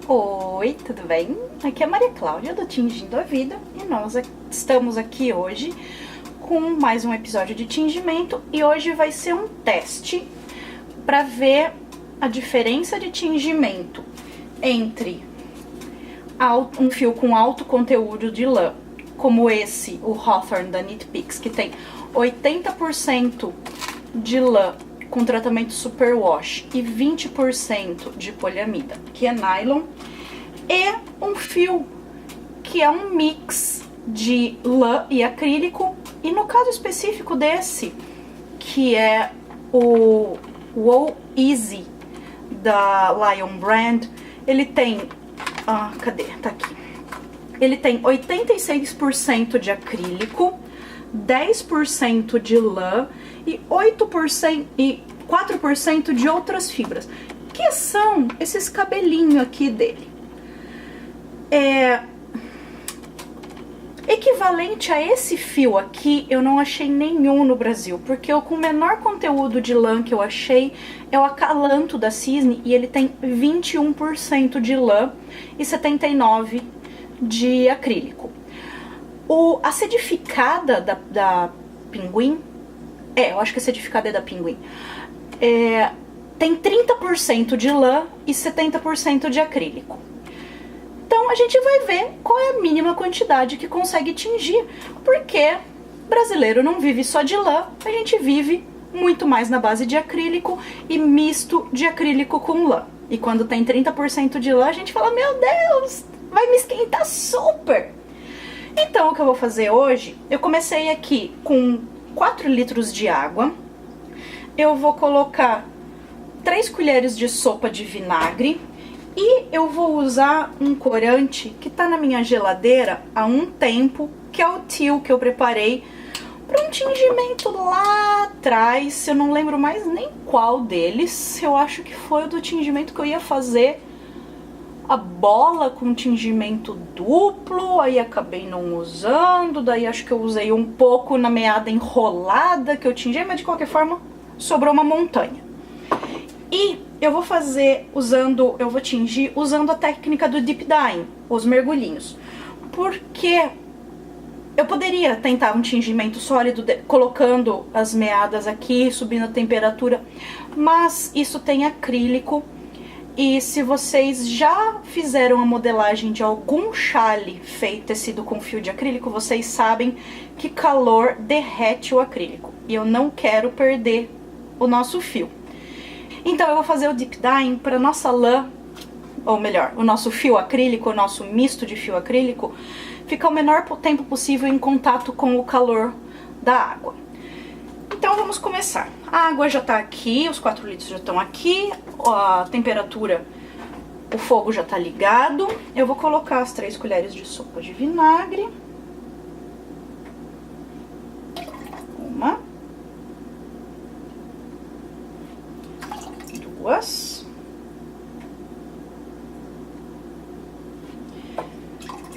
Oi, tudo bem? Aqui é a Maria Cláudia do Tingindo a Vida e nós estamos aqui hoje com mais um episódio de tingimento e hoje vai ser um teste para ver a diferença de tingimento entre um fio com alto conteúdo de lã, como esse, o Hawthorne da Knit Picks, que tem 80% de lã com tratamento superwash e 20% de poliamida, que é nylon, e um fio que é um mix de lã e acrílico, e no caso específico desse, que é o Wool Easy da Lion Brand, ele tem, cadê? Tá aqui. Ele tem 86% de acrílico, 10% de lã e 8% e 4% de outras fibras, que são esses cabelinhos aqui dele. Equivalente a esse fio aqui, eu não achei nenhum no Brasil, porque o com menor conteúdo de lã que eu achei é o Acalanto da Cisne, e ele tem 21% de lã e 79% de acrílico. A sedificada da Pinguim, eu acho que a sedificada é da Pinguim, tem 30% de lã e 70% de acrílico. Então a gente vai ver qual é a mínima quantidade que consegue tingir, porque brasileiro não vive só de lã, a gente vive muito mais na base de acrílico e misto de acrílico com lã. E quando tem 30% de lã, a gente fala, meu Deus, vai me esquentar super! Então o que eu vou fazer hoje, eu comecei aqui com 4 litros de água, eu vou colocar 3 colheres de sopa de vinagre e eu vou usar um corante que tá na minha geladeira há um tempo, que é o Teal, que eu preparei para um tingimento lá atrás, eu não lembro mais nem qual deles, eu acho que foi o do tingimento que eu ia fazer a bola com tingimento duplo, aí acabei não usando, daí acho que eu usei um pouco na meada enrolada que eu tingi, mas de qualquer forma sobrou uma montanha. E eu vou eu vou tingir usando a técnica do deep dyeing, os mergulhinhos, porque eu poderia tentar um tingimento sólido colocando as meadas aqui, subindo a temperatura, mas isso tem acrílico. E se vocês já fizeram a modelagem de algum chale tecido com fio de acrílico, vocês sabem que calor derrete o acrílico. E eu não quero perder o nosso fio. Então eu vou fazer o deep dyeing para nossa lã, ou melhor, o nosso fio acrílico, o nosso misto de fio acrílico, ficar o menor tempo possível em contato com o calor da água. Então vamos começar. A água já tá aqui, os 4 litros já estão aqui, a temperatura, o fogo já tá ligado. Eu vou colocar as 3 colheres de sopa de vinagre. Uma. 2.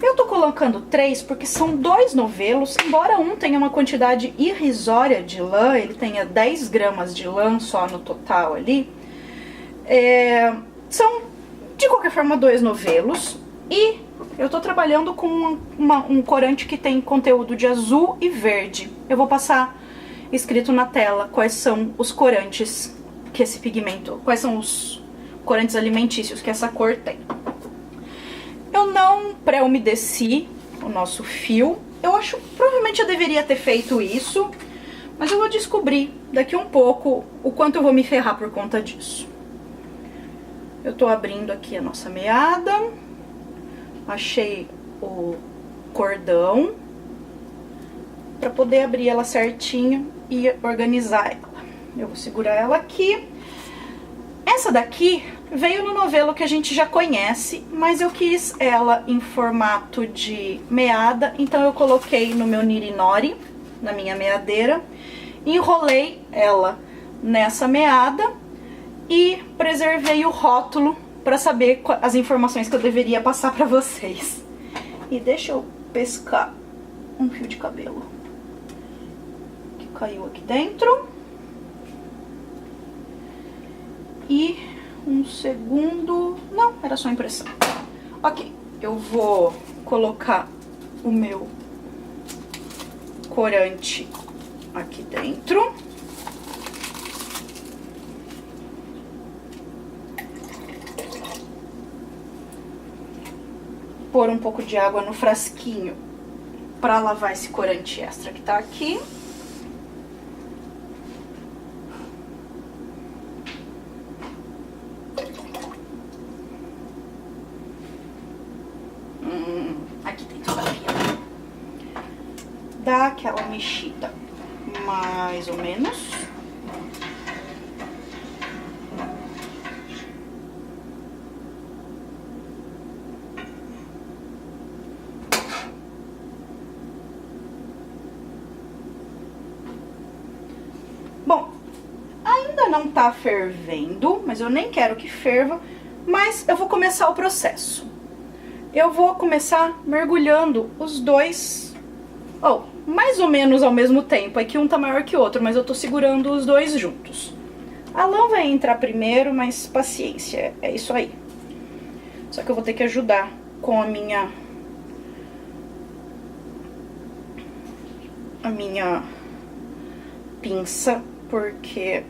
Eu tô colocando 3 porque são 2 novelos, embora um tenha uma quantidade irrisória de lã, ele tenha 10 gramas de lã só no total ali, são de qualquer forma 2 novelos, e eu tô trabalhando com um corante que tem conteúdo de azul e verde. Eu vou passar escrito na tela quais são os corantes que esse pigmento, quais são os corantes alimentícios que essa cor tem. Eu não pré-umedeci o nosso fio. Eu acho, provavelmente eu deveria ter feito isso, mas eu vou descobrir daqui um pouco o quanto eu vou me ferrar por conta disso. Eu tô abrindo aqui a nossa meada, achei o cordão para poder abrir ela certinho e organizar ela. Eu vou segurar ela aqui. Essa daqui veio no novelo que a gente já conhece, mas eu quis ela em formato de meada, então eu coloquei no meu Nirinori, na minha meadeira, enrolei ela nessa meada e preservei o rótulo para saber as informações que eu deveria passar para vocês. E deixa eu pescar um fio de cabelo que caiu aqui dentro. E um segundo... Não, era só impressão. Ok, eu vou colocar o meu corante aqui dentro. Pôr um pouco de água no frasquinho para lavar esse corante extra que tá aqui. Aqui dentro da pia. Dá aquela mexida mais ou menos. Bom, ainda não tá fervendo, mas eu nem quero que ferva, mas eu vou começar o processo. Eu vou começar mergulhando os dois, mais ou menos ao mesmo tempo. É que um tá maior que o outro, mas eu tô segurando os dois juntos. A lã vai entrar primeiro, mas paciência, é isso aí. Só que eu vou ter que ajudar com a minha pinça, porque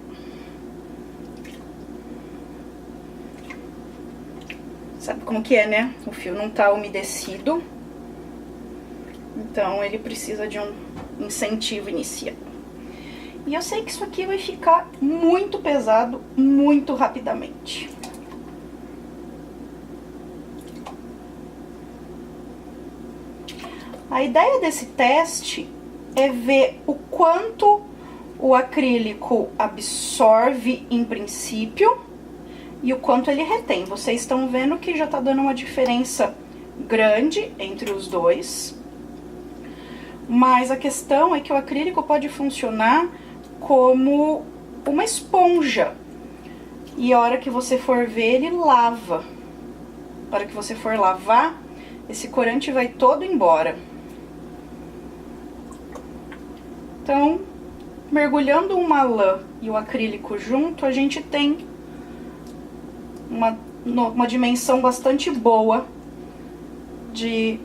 sabe como que é, né? O fio não tá umedecido, então ele precisa de um incentivo inicial. E eu sei que isso aqui vai ficar muito pesado, muito rapidamente. A ideia desse teste é ver o quanto o acrílico absorve em princípio e o quanto ele retém. Vocês estão vendo que já tá dando uma diferença grande entre os dois. Mas a questão é que o acrílico pode funcionar como uma esponja. E a hora que você for ver, ele lava. A hora que você for lavar, esse corante vai todo embora. Então, mergulhando uma lã e o acrílico junto, a gente tem uma dimensão bastante boa de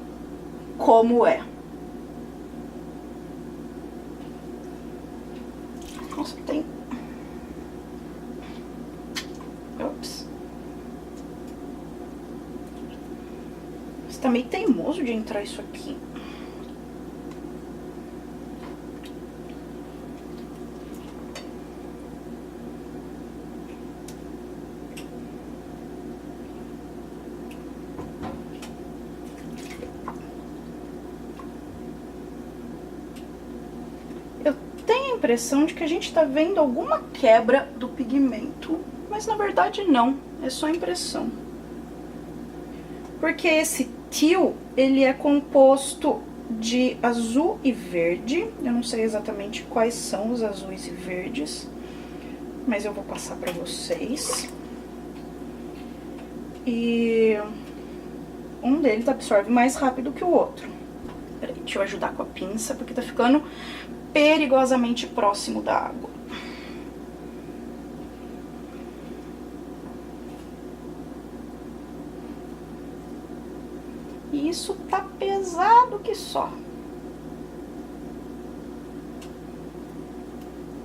como é. Nossa, tem... Ops. Mas tá meio teimoso de entrar isso aqui. Impressão de que a gente tá vendo alguma quebra do pigmento, mas na verdade não, é só impressão. Porque esse teal, ele é composto de azul e verde, eu não sei exatamente quais são os azuis e verdes, mas eu vou passar pra vocês. E um deles absorve mais rápido que o outro. Peraí, deixa eu ajudar com a pinça, porque tá ficando perigosamente próximo da água. E isso tá pesado que só.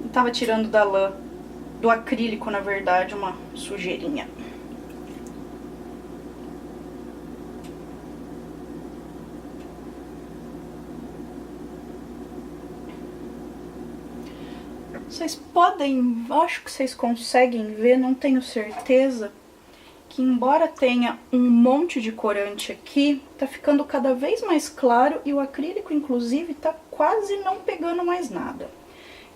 Eu tava tirando da lã, do acrílico, na verdade, uma sujeirinha. Vocês podem, acho que vocês conseguem ver, não tenho certeza, que embora tenha um monte de corante aqui, tá ficando cada vez mais claro e o acrílico, inclusive, tá quase não pegando mais nada.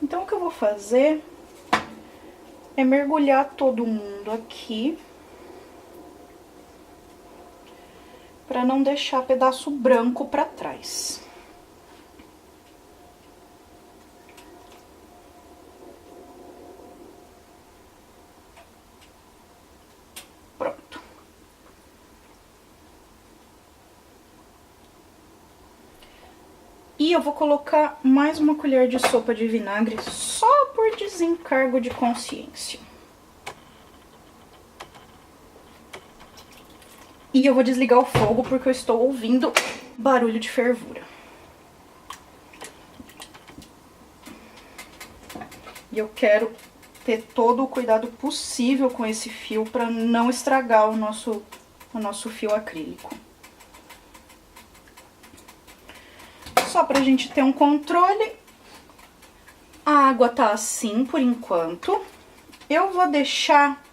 Então, o que eu vou fazer é mergulhar todo mundo aqui, pra não deixar pedaço branco pra trás. E eu vou colocar mais uma colher de sopa de vinagre só por desencargo de consciência. E eu vou desligar o fogo porque eu estou ouvindo barulho de fervura. E eu quero ter todo o cuidado possível com esse fio para não estragar o nosso fio acrílico. Só pra gente ter um controle. A água tá assim por enquanto. Eu vou deixar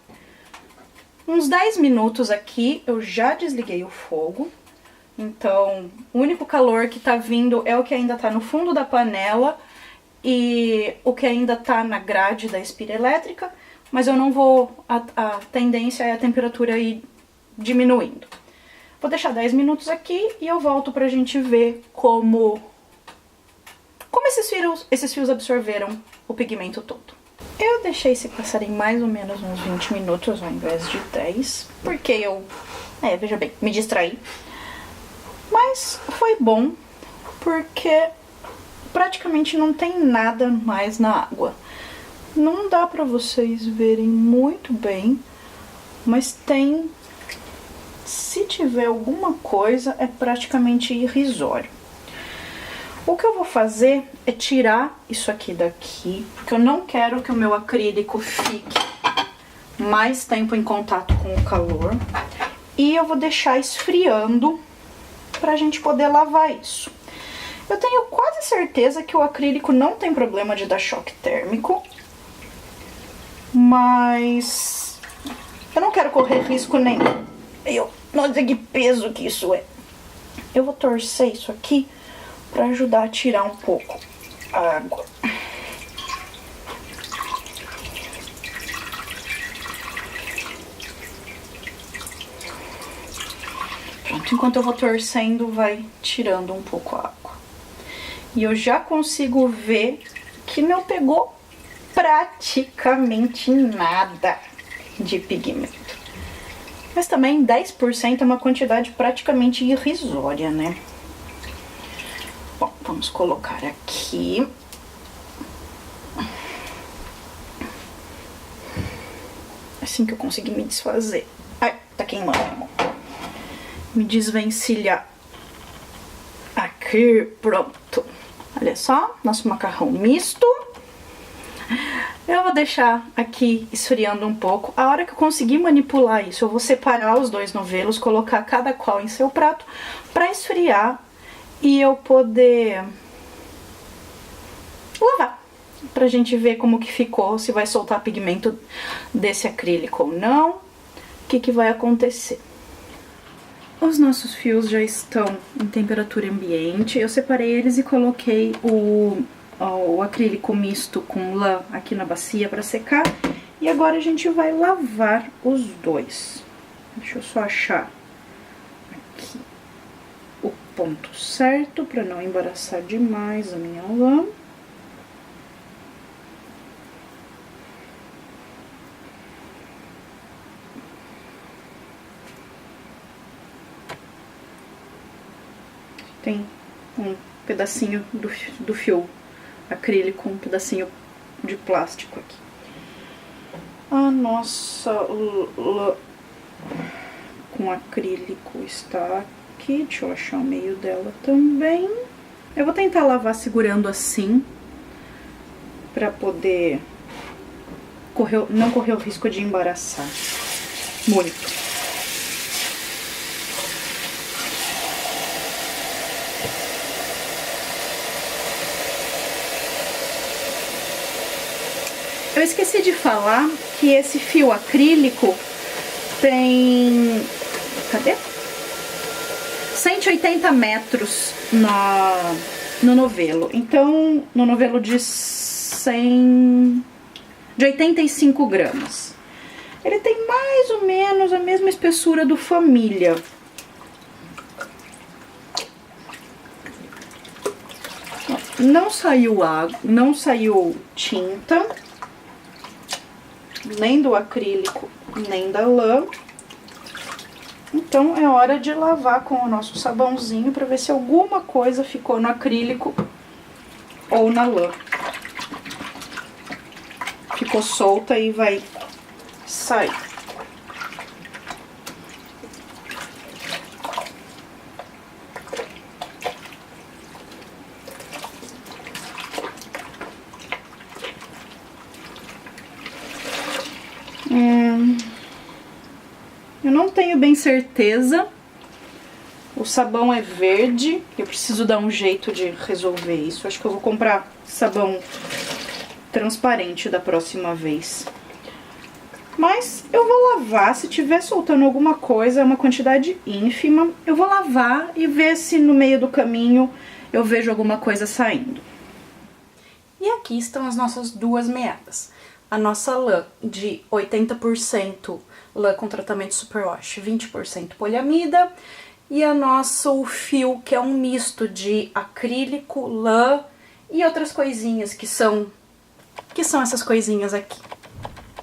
uns 10 minutos aqui. Eu já desliguei o fogo. Então, o único calor que tá vindo é o que ainda tá no fundo da panela e o que ainda tá na grade da espira elétrica, mas eu não vou... A tendência é a temperatura ir diminuindo. Vou deixar 10 minutos aqui e eu volto pra gente ver como esses fios absorveram o pigmento todo. Eu deixei se passarem mais ou menos uns 20 minutos ao invés de 10, porque eu, veja bem, me distraí. Mas foi bom, porque praticamente não tem nada mais na água. Não dá pra vocês verem muito bem, mas tem... Se tiver alguma coisa, é praticamente irrisório. O que eu vou fazer é tirar isso aqui daqui, porque eu não quero que o meu acrílico fique mais tempo em contato com o calor. E eu vou deixar esfriando pra gente poder lavar isso. Eu tenho quase certeza que o acrílico não tem problema de dar choque térmico, mas eu não quero correr risco nenhum. Nossa, que peso que isso é. Eu vou torcer isso aqui pra ajudar a tirar um pouco a água. Pronto, enquanto eu vou torcendo, vai tirando um pouco a água. E eu já consigo ver que não pegou praticamente nada de pigmento. Mas também 10% é uma quantidade praticamente irrisória, né? Bom, vamos colocar aqui. Assim que eu conseguir me desfazer. Ai, tá queimando a mão. Me desvencilhar. Aqui, pronto. Olha só, nosso macarrão misto. Eu vou deixar aqui esfriando um pouco. A hora que eu conseguir manipular isso, eu vou separar os dois novelos, colocar cada qual em seu prato pra esfriar e eu poder lavar. Pra gente ver como que ficou, se vai soltar pigmento desse acrílico ou não, o que vai acontecer. Os nossos fios já estão em temperatura ambiente. Eu separei eles e coloquei o acrílico misto com lã aqui na bacia para secar. E agora a gente vai lavar os dois. Deixa eu só achar aqui o ponto certo para não embaraçar demais a minha lã. Tem um pedacinho do fio acrílico, um pedacinho de plástico aqui. A nossa lã com acrílico está aqui. Deixa eu achar o meio dela também. Eu vou tentar lavar segurando assim, pra poder não correr o risco de embaraçar muito. Eu esqueci de falar que esse fio acrílico tem... Cadê? 180 metros no novelo. Então, no novelo de 85 gramas. Ele tem mais ou menos a mesma espessura do Família. Não saiu água, não saiu tinta, nem do acrílico, nem da lã. Então é hora de lavar com o nosso sabãozinho para ver se alguma coisa ficou no acrílico ou na lã. Ficou solta e vai sair. Eu não tenho bem certeza. O sabão é verde. Eu preciso dar um jeito de resolver isso. Acho que eu vou comprar sabão transparente da próxima vez. Mas eu vou lavar. Se tiver soltando alguma coisa, uma quantidade ínfima, eu vou lavar e ver se no meio do caminho eu vejo alguma coisa saindo. E aqui estão as nossas duas meadas. A nossa lã de 80% lã com tratamento superwash, 20% poliamida. E o nosso fio, que é um misto de acrílico, lã e outras coisinhas que são essas coisinhas aqui.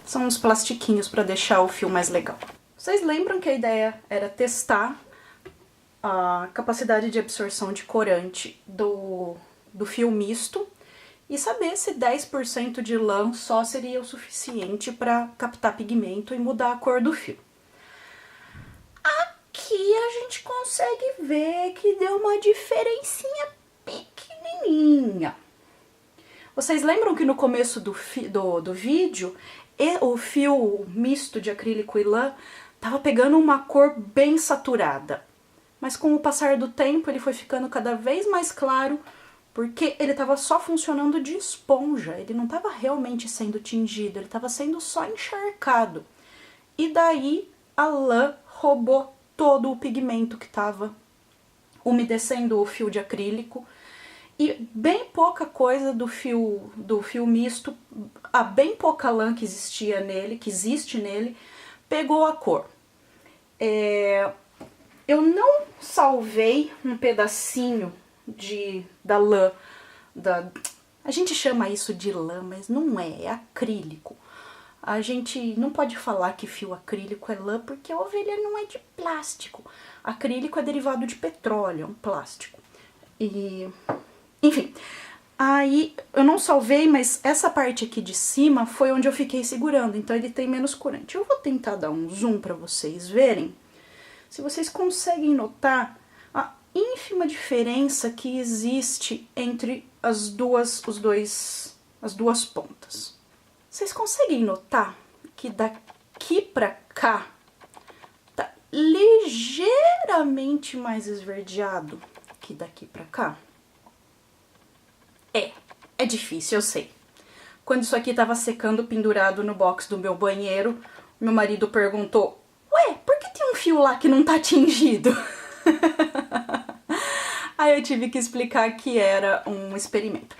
São uns plastiquinhos para deixar o fio mais legal. Vocês lembram que a ideia era testar a capacidade de absorção de corante do fio misto e saber se 10% de lã só seria o suficiente para captar pigmento e mudar a cor do fio. Aqui a gente consegue ver que deu uma diferencinha pequenininha. Vocês lembram que no começo do vídeo, o fio misto de acrílico e lã tava pegando uma cor bem saturada. Mas com o passar do tempo ele foi ficando cada vez mais claro, porque ele estava só funcionando de esponja, ele não estava realmente sendo tingido, ele estava sendo só encharcado. E daí a lã roubou todo o pigmento que estava umedecendo o fio de acrílico. E bem pouca coisa do fio misto, a bem pouca lã que existia nele, que existe nele, pegou a cor. Eu não salvei um pedacinho da lã, a gente chama isso de lã, mas não é acrílico. A gente não pode falar que fio acrílico é lã porque a ovelha não é de plástico. Acrílico é derivado de petróleo, é um plástico. Enfim, aí eu não salvei, mas essa parte aqui de cima foi onde eu fiquei segurando, então ele tem menos corante. Eu vou tentar dar um zoom para vocês verem, se vocês conseguem notar a ínfima diferença que existe entre as duas pontas. Vocês conseguem notar que daqui pra cá tá ligeiramente mais esverdeado que daqui pra cá? É difícil, eu sei. Quando isso aqui tava secando pendurado no box do meu banheiro, meu marido perguntou: ué, por que tem um fio lá que não tá tingido? Aí eu tive que explicar que era um experimento.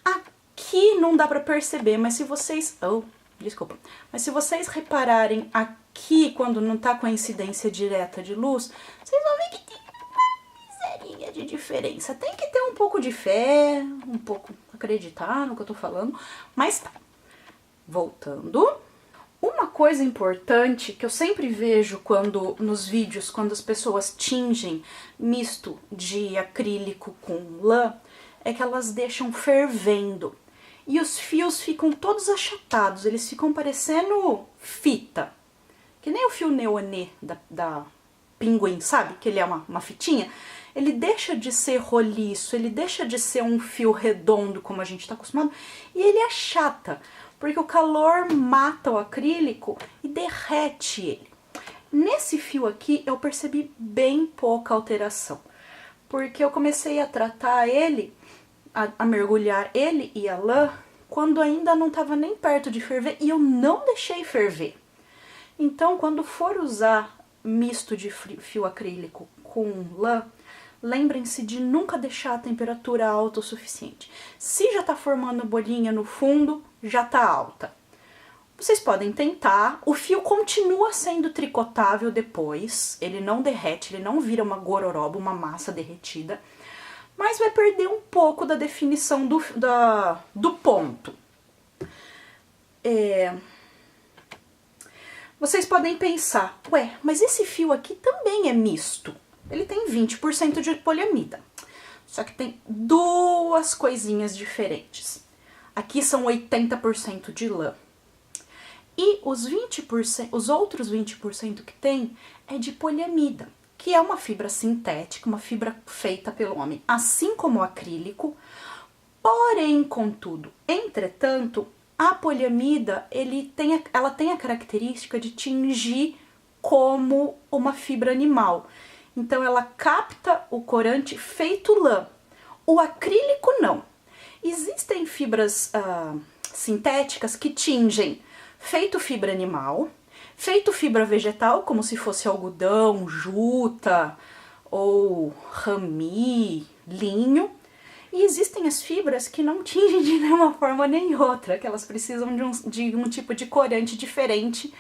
Aqui não dá pra perceber, mas se vocês... Mas se vocês repararem aqui, quando não tá com a incidência direta de luz, vocês vão ver que tem uma miserinha de diferença. Tem que ter um pouco de fé, um pouco acreditar no que eu tô falando, mas tá. Voltando. Uma coisa importante que eu sempre vejo nos vídeos, quando as pessoas tingem misto de acrílico com lã, é que elas deixam fervendo. E os fios ficam todos achatados, eles ficam parecendo fita. Que nem o fio neonê da Pinguim, sabe? Que ele é uma fitinha. Ele deixa de ser roliço, ele deixa de ser um fio redondo, como a gente está acostumado, e ele achata, porque o calor mata o acrílico e derrete ele. Nesse fio aqui eu percebi bem pouca alteração, porque eu comecei a tratar ele, a mergulhar ele e a lã, quando ainda não estava nem perto de ferver, e eu não deixei ferver. Então, quando for usar misto de fio acrílico com lã, lembrem-se de nunca deixar a temperatura alta o suficiente. Se já está formando bolinha no fundo, já está alta. Vocês podem tentar, o fio continua sendo tricotável depois, ele não derrete, ele não vira uma gororoba, uma massa derretida, mas vai perder um pouco da definição do ponto. Vocês podem pensar, ué, mas esse fio aqui também é misto. Ele tem 20% de poliamida. Só que tem duas coisinhas diferentes. Aqui são 80% de lã. E os outros 20% que tem é de poliamida, que é uma fibra sintética, uma fibra feita pelo homem, assim como o acrílico. Porém, contudo, entretanto, A poliamida, ela tem a característica de tingir como uma fibra animal. Então ela capta o corante feito lã. O acrílico não. Existem fibras sintéticas que tingem feito fibra animal, feito fibra vegetal, como se fosse algodão, juta ou rami, linho. E existem as fibras que não tingem de nenhuma forma nem outra, que elas precisam de um tipo de corante diferente,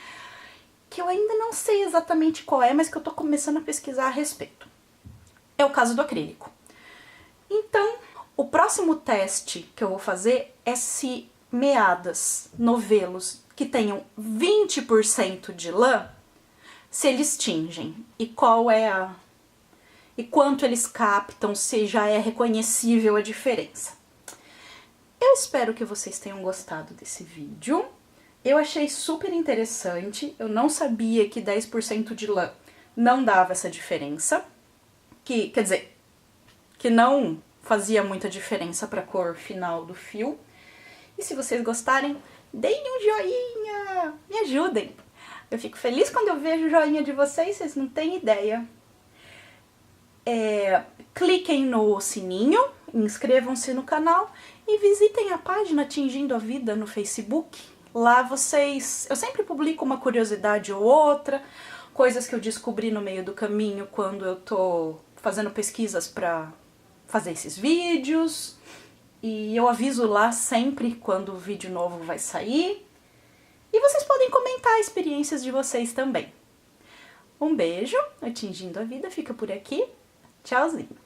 que eu ainda não sei exatamente qual é, mas que eu tô começando a pesquisar a respeito. É o caso do acrílico. Então, o próximo teste que eu vou fazer é se meadas, novelos que tenham 20% de lã, se eles tingem. E qual é e quanto eles captam, se já é reconhecível a diferença. Eu espero que vocês tenham gostado desse vídeo. Eu achei super interessante, eu não sabia que 10% de lã não dava essa diferença, quer dizer, que não fazia muita diferença para a cor final do fio. E se vocês gostarem, deem um joinha, me ajudem. Eu fico feliz quando eu vejo o joinha de vocês não têm ideia. Cliquem no sininho, inscrevam-se no canal e visitem a página Tingindo a Vida no Facebook. Lá eu sempre publico uma curiosidade ou outra, coisas que eu descobri no meio do caminho quando eu tô fazendo pesquisas para fazer esses vídeos. E eu aviso lá sempre quando o vídeo novo vai sair. E vocês podem comentar experiências de vocês também. Um beijo, o Tingindo a Vida fica por aqui. Tchauzinho!